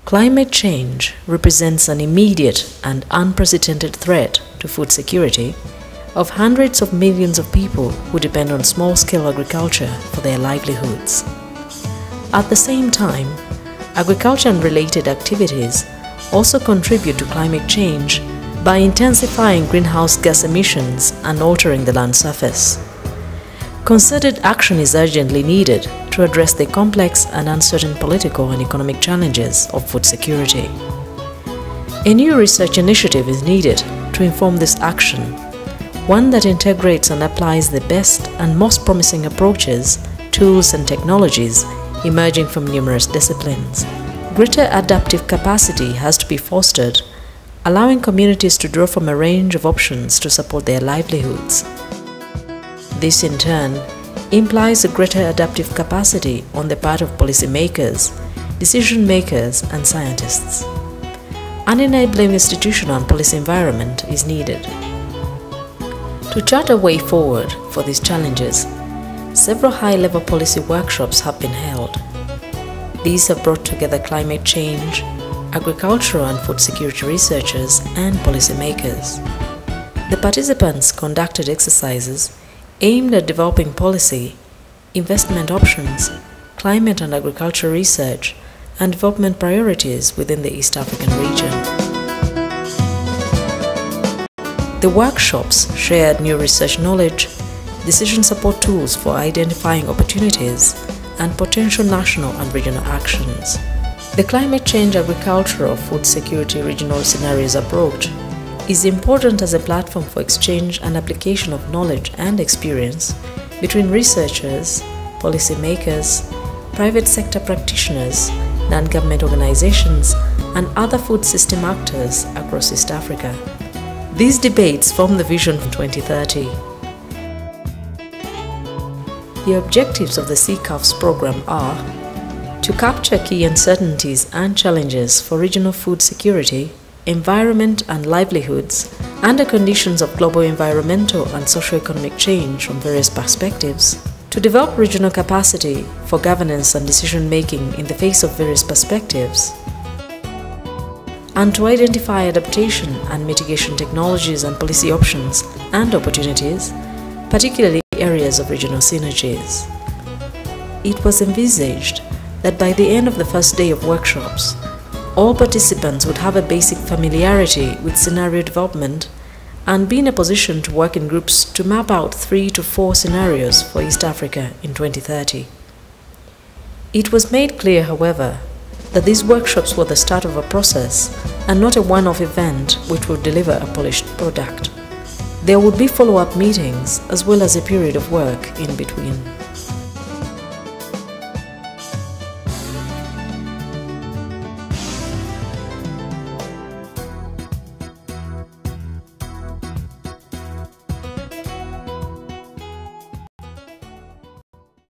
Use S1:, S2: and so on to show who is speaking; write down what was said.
S1: Climate change represents an immediate and unprecedented threat to food security of hundreds of millions of people who depend on small-scale agriculture for their livelihoods. At the same time, agriculture and related activities also contribute to climate change by intensifying greenhouse gas emissions and altering the land surface. Concerted action is urgently needed to address the complex and uncertain political and economic challenges of food security. A new research initiative is needed to inform this action, one that integrates and applies the best and most promising approaches, tools and technologies emerging from numerous disciplines. Greater adaptive capacity has to be fostered, allowing communities to draw from a range of options to support their livelihoods. This, in turn, implies a greater adaptive capacity on the part of policymakers, decision-makers, and scientists. An enabling institutional and policy environment is needed. To chart a way forward for these challenges, several high-level policy workshops have been held. These have brought together climate change, agricultural and food security researchers, and policymakers. The participants conducted exercises aimed at developing policy, investment options, climate and agriculture research, and development priorities within the East African region. The workshops shared new research knowledge, decision support tools for identifying opportunities, and potential national and regional actions. The Climate Change Agricultural Food Security Regional Scenarios approach is important as a platform for exchange and application of knowledge and experience between researchers, policymakers, private sector practitioners, non-government organizations, and other food system actors across East Africa. These debates form the vision for 2030. The objectives of the CCAF's program are to capture key uncertainties and challenges for regional food security, environment and livelihoods under conditions of global environmental and socio-economic change from various perspectives, to develop regional capacity for governance and decision-making in the face of various perspectives, and to identify adaptation and mitigation technologies and policy options and opportunities, particularly areas of regional synergies. It was envisaged that by the end of the first day of workshops, all participants would have a basic familiarity with scenario development and be in a position to work in groups to map out 3 to 4 scenarios for East Africa in 2030. It was made clear, however, that these workshops were the start of a process and not a one-off event which would deliver a polished product. There would be follow-up meetings as well as a period of work in between.